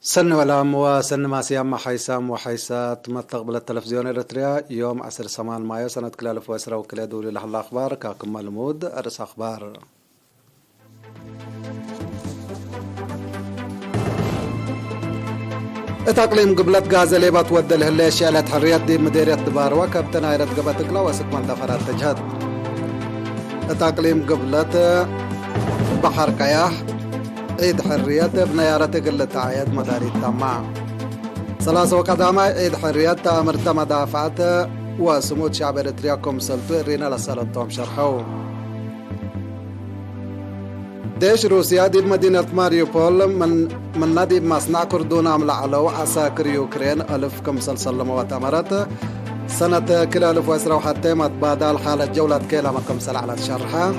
سن والأم وسن ما سيما حيسام وحيسات مستقبل التلفزيون الإريتريا يوم 10 مايو سنة كل ألف وأسرة وكل دولي له الأخبار كاكم ملمود أرس أخبار. تقليم قبلت غازة ليبا تود الهلية شعلت حريات دي مديرية دبار وكابتن عيرت قبت قلا وسكمان دفرات تجهد. تقليم قبلت بحر كياح عيد حريات بنيارة قلة عيد مداري التماع ثلاثة وقدامة عيد حريات تأمرت مدافعات وسمود شعب إريتريا كومسلتو إرينا لسالتهم شرحو. ديش روسيا دي بمدينة ماريوبول من نادي مصنع كردون عمل علو عساكر يوكرين ألف كمسل سلموات أمرت سنة كل ألف وأسرة وحتى متبادل حالة جولة كيلا مكمسل على الشرحة.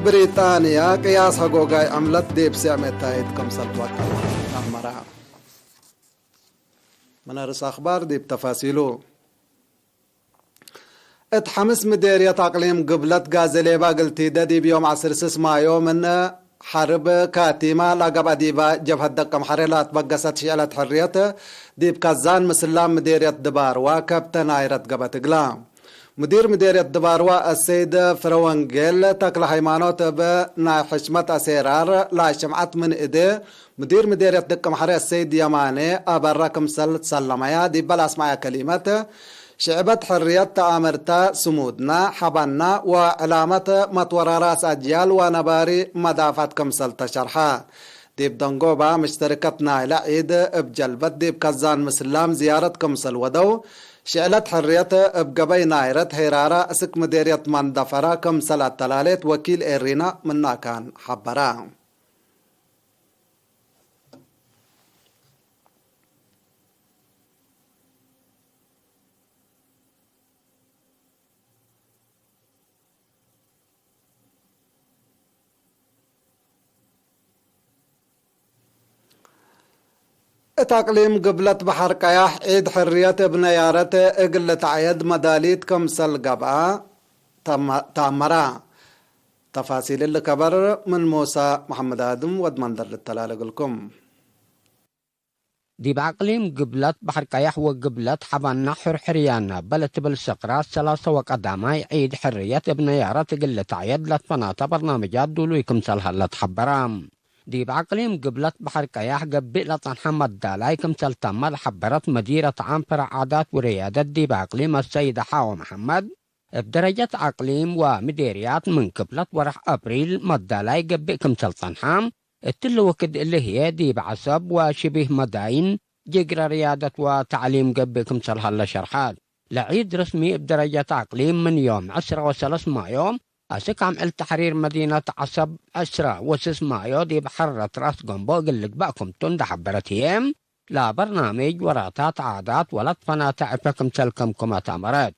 بريطانيا قياس حقوقي عملت ديب سعمة تايد كمسل توقع أمرها من أرس أخبار ديب تفاصيله. اتحمس مديرية تقليم قبلت غازليبا قلتي دي بيوم 10 مايو من حرب كاتيمة لقب ديبا جبهة دقم حريلات بقست شعلت حريته ديب كازان مسلام مديرية دبار وكابتن عيرت قبت قلام مدير مديرية دباروا السيد فروانجيل تقل حيمانوت بنا حشمة أسيرار لا شمعت من إيدي مدير مديرية دقم حري السيد يماني أبركم سلميا دي بلا اسمع كلمة شعبت حرية تأمرتا سمودنا حبنا وعلامة مطور راس أجيال ونباري مدافعة كمسل تشرحا ديب دنقوبا مشتركتنا إلى عيد بجلبت ديب كزان مسلام زيارة كمسل ودو شعلت حرية بقبي نايرت هيرارة اسك مديرية مندفرة كمسل التلاليت وكيل إيرينا منا كان حبرا. تقليم قبلت بحر قياح عيد حرية بنيارة اقلة عيد مداليت كمسل قبعة تأمرا. تفاصيل الكبر من موسى محمد آدم ودمندر للتلالق لكم. دي بعقليم قبلت بحر قياح وقبلت حبان نحر حريانا بلت بالسقرات 3 وقداماي عيد حرية بنيارة اقلة عيد لتفنات برنامجات دولو كمسل هلت حبرام. دي بعقليم قبلت بحر قياح قبلة محمد دالاي كمسل تمر حبرت مديرة عنفر عادات وريادة دي بعقليم السيدة حاوة محمد بدرجة عقليم ومديريات من قبلة ورح أبريل مدالاي قبل كمسل تنحام التلو وكد اللي هي دي بعصب وشبه مداين جقر ريادة وتعليم قبل كمسل هلا شرحات لعيد رسمي بدرجة عقليم من يوم 10 مايو أسك عمل تحرير مدينة عصب 10 مايو دي بحرة راس قنبو قلق بأكم تند حبرتيهم لا برنامج وراتات عادات ولا تفنا تعفكم تلكم كما تامرات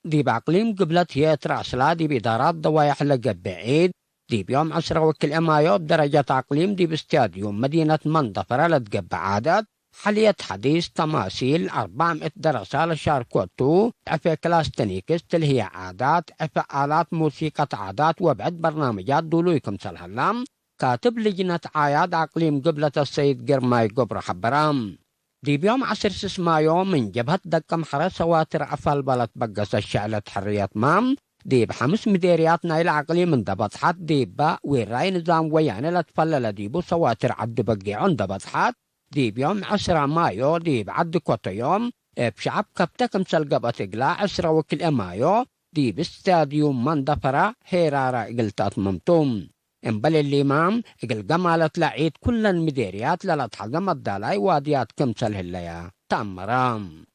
دي بعقليم قبلت هي تراسلا دي بإدارات ضوايح لقب بعيد دي بيوم 10 مايو بدرجة عقليم دي باستاديوم مدينة مندفرة لتقب عادات حالية حديث تماثيل 400 دراسة لشاركوتو في كلاس تنيكس اللي هي عادات في آلات موسيقى عادات وبعد برنامجات دولويكم سلهلام كاتب لجنة عياد عقليم قبلة السيد قرماي قبر حبرام دي بيوم 10 مايو من جبهة دقم حرس سواتر عفال بلد بقص الشعلة حريات مام دي بحمس مديريات نايل عقليم من دبطحات دي با وراي نظام ويعني لتفلل ديبو سواتر عد بقي عن دبطحات دي بيوم 10 مايو دي بعد كوتا يوم بشعب كبتكم سلقبة إقلا 10 مايو دي باستاديوم مندفرة هيرارة إقلتات ممتوم انبل الإمام إقل قمالة لعيد كل المديريات للتحقم الدالاي واديات كمسل هليا تأمرام.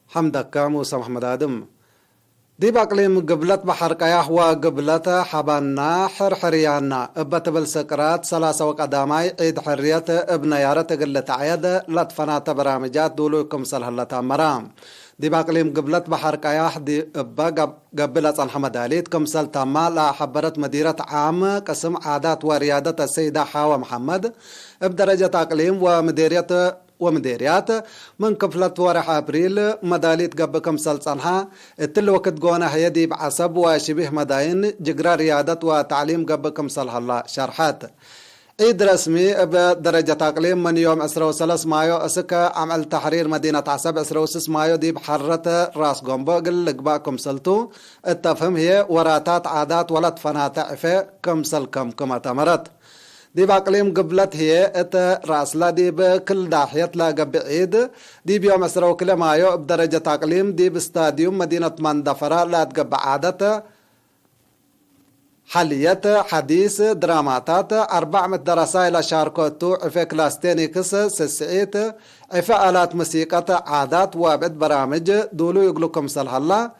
حمدك موسى محمد آدم. دي باقليم قبلت بحر قياح وقبلت حبانا حريانا ابتبل سكرات 3 وقداماي عيد حرية ابن يارة قلة عيد لطفنات برامجات دولوكم سلهلة مرام دي باقليم قبلت بحر قياح دي ابا قبلت محمد علي كمسل تاما لا حبرت مديرة عام قسم عادات وريادة السيدة حاوة محمد بدرجة اقليم ومديرية ومديريات من كفلة ورح أبريل مداليت قب كمسل صنحة التل وقت قونا هيدي بعصب وشبه مداين جقرا ريادة وتعليم قب كمسل هلا شرحات عيد رسمي بدرجة أقليم من يوم 23 مايو أسكا عمل تحرير مدينة عصب 26 مايو دي بحرة راس قنبو قل لقباكم سلتو التفهم هي وراتات عادات ولد فناتع في كمسل كم تمرت دي بأقليم قبلت هي راس لا دي بكل داحية لا قب عيد دي بيوم 23 مايو بدرجة أقليم دي باستاديوم مدينة مندفرة لا تقب عادة حلية حديث دراماتات 400 دراسة إلى شاركوتو عفا كلاستيني كس سسعيت عفا آلات موسيقى عادات وابد برامج دولو يقلوكم سلحلا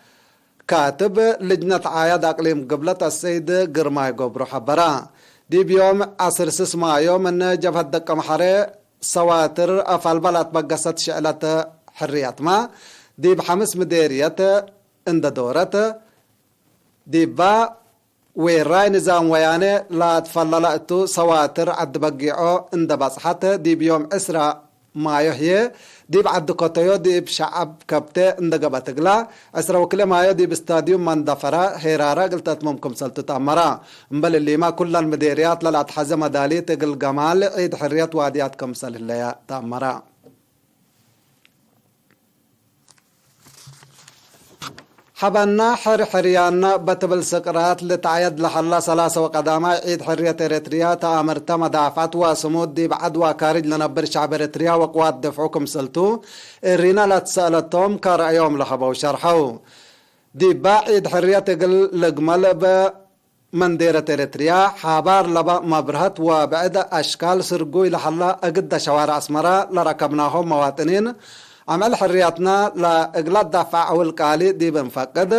كاتب لجنة عايد أقليم قبلة السيد قرماي قبرو حبرا دي بيوم 16 مايو من جبهة دقة محري سواتر أفال بلد بقصت شعلة حريات ما دي بحمس مديرية اند دورة دي با وراي نظام وياني لا تفللأتو سواتر عد بقيعو اند بصحت دي بيوم اسرا مايو هي دي بعد كوتيو دي بشعب كبتة اند قبتقلا اسرا وكل مايو دي باستاديوم مندفرة هيرارا قلتت ممكن سلطة تأمرا مبل اللي ما كل المديريات لا تحزة مدالي تقل جمال عيد حرية واديات كمسل اللي تأمرا حبنا حريانا بتبل سكرات لتعيد لحلا 3 وقداما عيد حرية إريتريا تأمرت مدافعات وصمود دي بعد وكارج لنبر شعب إريتريا وقوات دفعوكم سلتو الرينا لا تسألتهم كرأيهم لحبوا شرحوا دي بعيد حرية تقل لقمل بمنديرة إريتريا حابار لبا مبرهت وبعد أشكال سرقوي لحلا أقد شوارع أسمراء لركبناهم مواطنين عمل حرياتنا لإقلال دفع والقالي دي بنفقد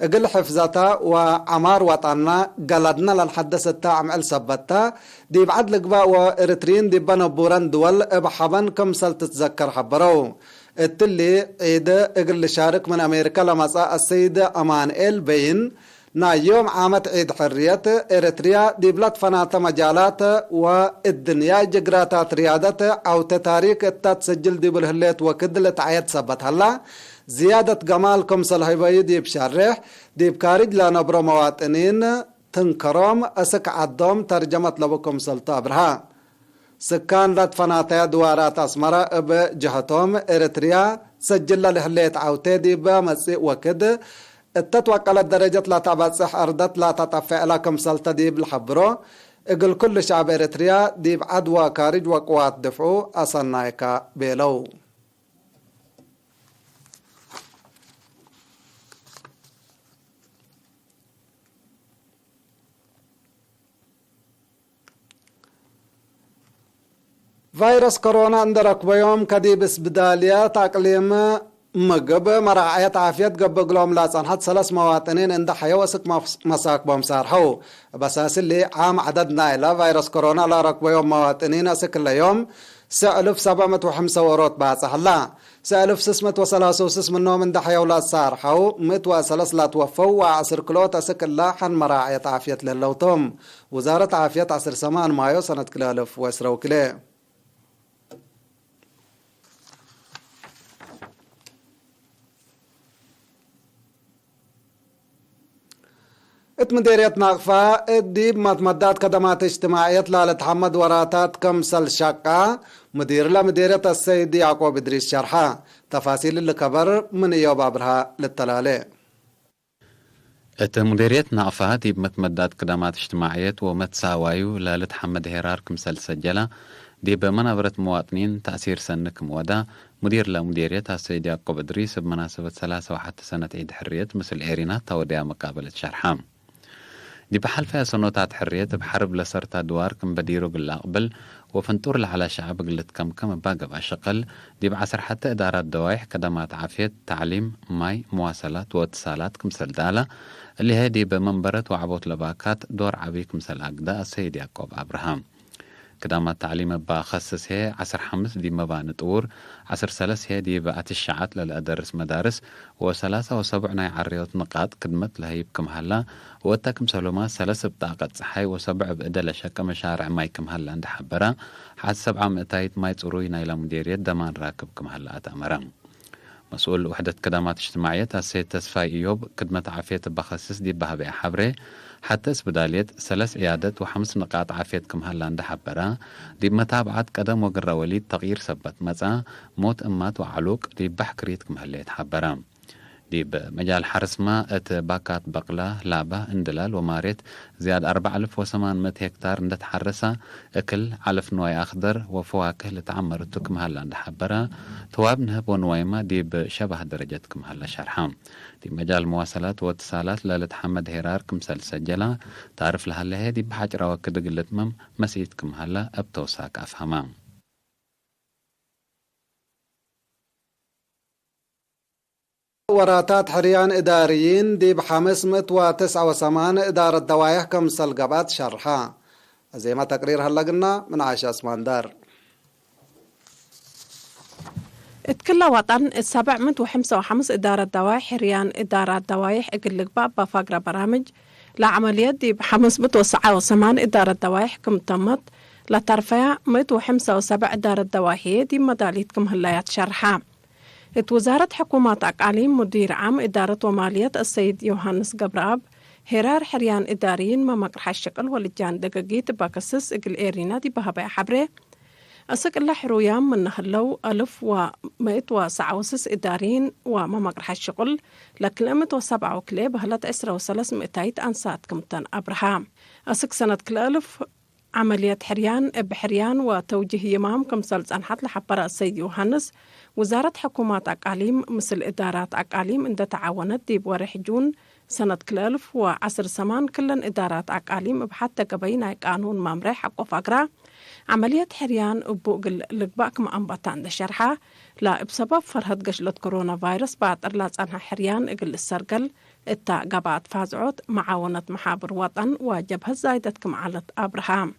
إقل حفظتا وعمار وطننا قلدنا للحدثتا عمل سبتا دي بعد لقباء وإرترين دي بنبوران دول بحبان كمسل تتذكر حبرو التلي عيد إقل شارك من أمريكا لمساء السيد أمان بين نا يوم عامت عيد حرية إريتريا دي بلاد فناتا مجالات والدنيا جغراتات ريادة أو تتاريك تسجل دي بالهليت وكدلة عيد سبت هلا زيادة جمال كمسل هيبايو دي بشرح دي بكارج لنبرو مواطنين تنكرم أسك عدوم ترجمة لبكم سلطة برها سكان لات فناتا دوارات أسمرا بجهتهم إريتريا سجل لهليت عوتي دي بمسيء وكد التتوقع الدرجة لا تبصح أرضت لا تطفع لكم سلطة دي بالحبرو اقل كل شعب إريتريا دي بعد وكارج وقوات دفعو أصنايكا بيلو فيروس كورونا اندرك بيوم كديبس بدالية تقليم مقب مراعية عافية قب قلوم لا صنحت 3 مواطنين عند حيوسك مساك بمسارحو بساس اللي عام عددنا إلى فيروس كورونا لا ركب يوم مواطنين أسك اليوم 1705 وروت باصح الله 1636 منهم عند حيولا صارحو 103 لا توفوا وعصر كلوت أسك الله حن مراعية عافية للوتم وزارة عافية عصر 8 مايو سنة كلالف واسرو كليه مديرية ناقفة الديب مدات خدمات اجتماعية لتحمد وراتات كمسل شقة مديرية السيد يعقوب إدريس شرحة تفاصيل اللي كبر من يوب عبرها للتلالي مديرية ناقفة ديب مدات خدمات اجتماعية ومتساوايو لتحمد هيرار كمسل سجلة ديب منابرة مواطنين تأثير سنك مودا مدير لمديرية السيد يعقوب إدريس بمناسبة 3 سنة عيد حرية مثل إيرينا توديها مقابلة شرحام دي بحلفة سنوات حرية بحرب لسرتا دوار كم بديرو قبل وفنطور على شعب قلت كم باقب عشقل دي بعصر حتى إدارات دوايح كدمات عافية تعليم ماي مواصلات واتصالات كمسل دالة اللي هادي بمنبرة وعبوت لباكات دور عبي كمسل أقدا السيد يعقوب أبراهام كدامات تعليم بخصص هي 15 دي مبان طور 13 هي دي بقت الشعات للأدرس مدارس و73 ناي عريوت نقاط كدمت لهيبكم هلا واتاكم سلوما 3 بطاقة صحي و7 بإدل شكا مشارع مايكم هلا عند حبرا حد 7 مئتايت ماي تروي نايلا مديرية دمان راكبكم هلا أتأمرا مسؤول وحدة كدامات اجتماعية السيد تسفاي إيوب كدمة عافية بخصص دي بها بيع حبري حتى اسبدالية 3 عيادة و5 نقاط عافيتكم هلا عند حبرا دي متابعة قدم وقرى وليد تغيير سبت مسا موت أمات وعلوق دي بحكريتكم هلا يتحبرا دي بمجال حرس ما باكات بقلة لعبة اندلال وماريت زياد 4800 هكتار ندت حرسة اكل علف نواي اخضر وفواكه لتعمرتكم هلا عند حبرا ثواب نهب ونوايمة دي بشبه درجتكم هلا شرحام دي مجال مواصلات واتصالات لالت حمد هيرار كمسال سجلة تعرف لهلا دي بحاجة وكد قلت مم مسيتكم هلا ابتوساك افهمام وراتات حريان إداريين دي ب589 إدارة دوايح كمسل قبات شرحا زي ما تقرير هلا قلنا من عائشة اسماندار. اتكلا وطن 755 إدارة دوايح حريان إدارة دوايح اقلق باب بفاقرة برامج لعمليات دي ب589 إدارة دوايح كم تمت لترفيع 175 إدارة دوايحية دي مداليتكم هلايات شرحا. وزارة حكومات أقاليم مدير عام إدارة ومالية السيد يوهانس قبراب هرار حريان إداريين ما مقرح الشكل والجان دقاقيت باكسس إقل إيرينا دي بها بيع حبري أسك الله حرويان من نهلو 1197 إداريين وما مقرح الشكل لكن 107 وكلي بهلت 1300 أنسات كمتن أبرهام أسك سنة كل 1000 عمليات حريان بحريان وتوجيه يمام كمسلز أنحت لحبر السيد يوهانس وزارة حكومات أقاليم مثل إدارات أقاليم إن تعاونت دي بورح جون سنة كل 1010 سمان كلن إدارات أقاليم بحتى قبينا قانون مامري حق وفقرة عمليات حريان بوق لقباك مأنبطان لشرحة لا بسبب فرهد قشلة كورونا فيروس بعد إرلاز أنها حريان إقل السرقل إتا قبات فازعود معاونة محابر وطن وجبهة زايدة كمعالة أبراهام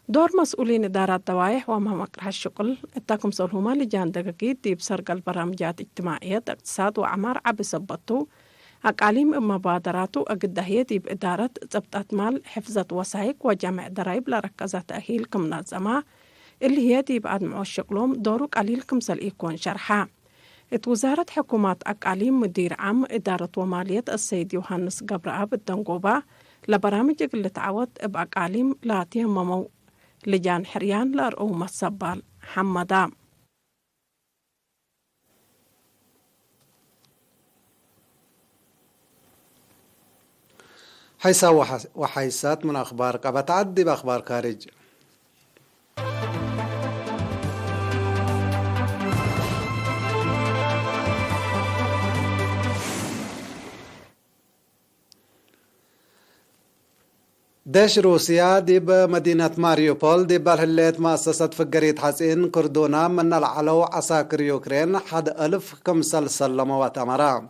دور مسؤولين إدارات دوايح وما مقرح الشغل اتاكم صلهما لجان دقاقيد دي بسرق البرامجات اجتماعية اقتصاد وعمار عبي سبطو أقاليم مبادراتو أقدهية دي بإدارة زبطات مال حفظة وسايق وجمع ضرائب لركزة تأهيل كمنظمة اللي هي دي بعد معو الشغلهم دورو قليل كمسل يكون شرحا وزارة حكومات أقاليم مدير عام إدارة ومالية السيد يوهانس قبراب الدنقوبة لبرامج اللي تعود بأقاليم لا تيممو لجان حريان لرؤومة الصبال حمدا حيسا وحيسات من أخبار بتعدي بأخبار خارج. داش روسيا دي بمدينة ماريوبول دي بالهليت مؤسسة فقريت حسين كردونا من العلو عساكر يوكرين حد 1000 كمسل سلموا وتمرا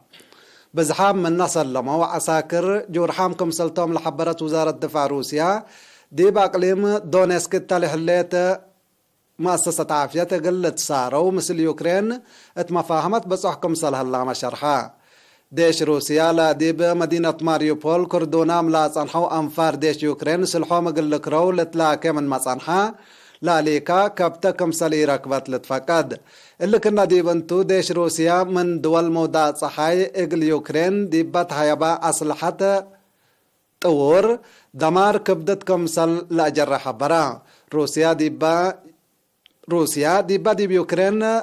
بزحام من سلموا وعساكر جورحام كمسلتهم لحبرة وزارة دفاع روسيا دي بأقليم دونيسك التالهليت مؤسسة عافية قلت سارو مثل يوكرين اتمفاهمت بصح كمسل هلا شرحا ديش روسيا لا دي بمدينة ماريوبول كردونا ملا صنحو أنفار ديش يوكرين سلحو مقلق رو لتلاكي من مصنحا لا ليكا كبتا كمسلي ركبت لتفقد اللي كنا دي بنتو ديش روسيا من دول مودات صحاي اقل يوكرين دي بتهيبا أصلحة طور دمار كبدت كمسل لأجر حبرا روسيا دي بيوكرين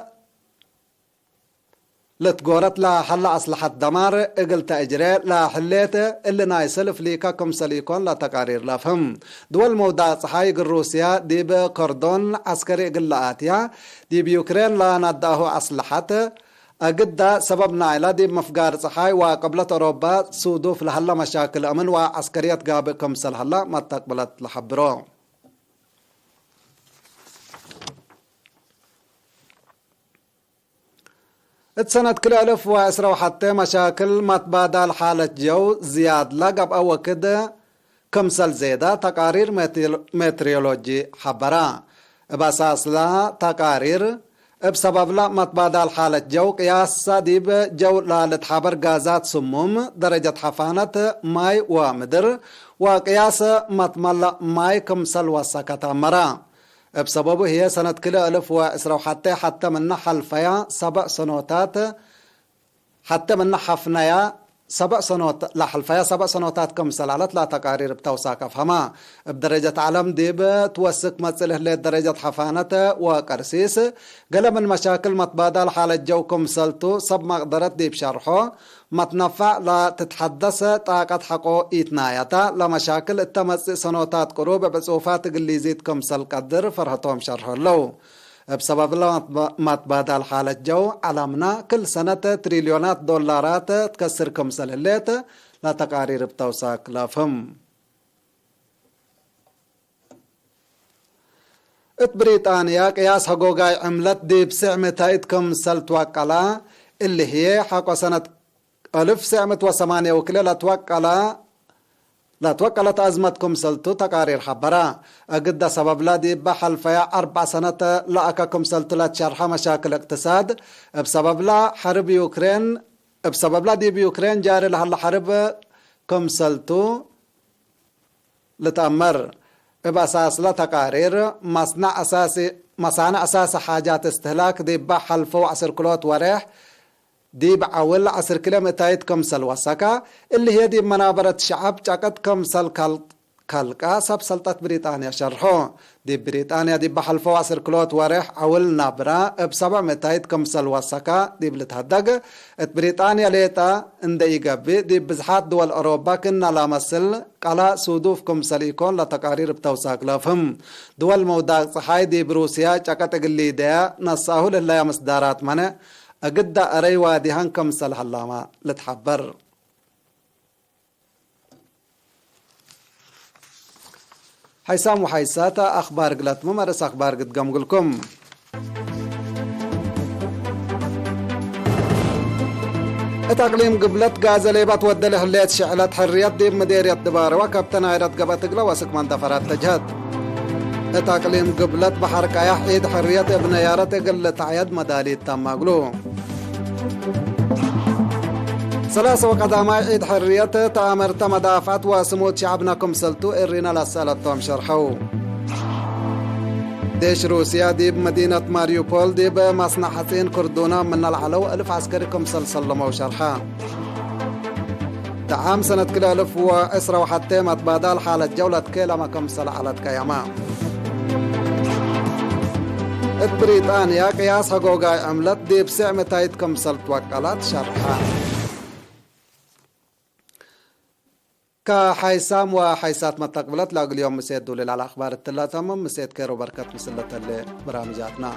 لتقورت لا حل أصلحة دمار اقل تأجري لا حليته اللي نايسلف ليكا كمسليكون لا تقارير لا فهم دول موضع صحايق الروسيا دي بكردون عسكري اقل لآتيا دي بيوكرين لا نداه أصلحته أقد سبب نايلا دي مفقار صحاي وقبلت أوروبا سودوف لحل مشاكل أمن وعسكريات قابل كمسل هلا ما تقبلت لحبرو سنة كل 1010 وحتى مشاكل ما تبادل حالة جو زياد لقب أو كده كمسل زيدا تقارير متريولوجي حبرا باساس لا تقارير بسبب لا متبادل حالة جو قياس ديب جو لتحبر غازات سموم درجة حفانة ماي ومدر وقياس متمل ماي كمسل وسكتا مرا بسببه هي سنة كلا 1000 حتى من حلفيا 7 سنوات حتى من حفنيا 7 سنوات لحلفيا 7 سنوات كمسل على لا تقارير بتوساك فهما بدرجة علم ديب توسك مثله لدرجة حفانة وقرسيس قال من مشاكل متبادل حالة جو كمسلتو سب مقدرة ديب شرحه متنفع لا تتحدث طاقة حقو إتنايتا لمشاكل التمس سنوات قروب بصوفات قليزيت كمسل قدر فرحتهم شرحه له بسبب متبادل حالة جو علمنا كل سنة تريليونات دولارات تكسر كمسل الليت لا تقارير بتوساك لا فهم بريطانيا قياس حقوقاي عملت دي بسعمة هايت كمسل توقلا اللي هي حقو سنة 1908 وكلا لا توكلت أزمتكم سلتو تقارير حبرا أقد سبب لا دي بحل فيا 4 سنة لأكاكم سلتو لا تشرح مشاكل اقتصاد بسبب لا حرب يوكرين بسبب لا دي بيوكرين جاري لها الحرب كم سلتو لتأمر بأساس لا تقارير مصانع أساس حاجات استهلاك دي بحل فو عصر كلوت وريح دي بعول 10 كيلومتر كمسل وسكا اللي هي دي منابرة شعب جاكت كمسل كالكا سب سلطة بريطانيا شرحو دي بريطانيا دي بحلفو 10 كيلومتر وريح عول نابرا ب7 متايت كمسل وسكا دي بلتهدق بريطانيا ليتا اندي يقبي دي بزحات دول أوروبا كنا لا مسل قلا سودوف كمسل يكون لتقارير بتوساك لافهم دول مودا صحاي دي بروسيا جاكت اقلي ديا نصاهو لله مصدارات منه أقد أري وادي هنكم سلح اللامة لتحبر حيسام وحيساتا أخبار قلت ممارس أخبار قد قمقلكم اتقليم قبلت غازة ليبات ودله الليت شعلت حريات دي مديرية دبار وكابتن عيرت قبت قلا وسكمان دفرات تجهد اتقليم قبلت بحر كايح عيد حرية ابن يارت قلت عيد مدالي التماقلو 3 وقداماء عيد حرية تامرت مدافعت وسموت شعبنا كمسلتو إرينا لسالتهم شرحو ديش روسيا دي بمدينة ماريوبول دي بمصنع حسين كردونا من العلو 1000 عسكري كمسل سلموا شرحا تعام سنة كلا 1010 وحتى متبادل حالة جولة كيلا ما كمسل على كياما بريطانيا قياس حقوقاي عملت دي بسعمة تايت كمسل توكلات شرحا كحيسام وحيسات متقبلت لاقل يوم مسيد دولي على أخبار الثلاثة مسيد كيرو بركات مسلة اللي برامجاتنا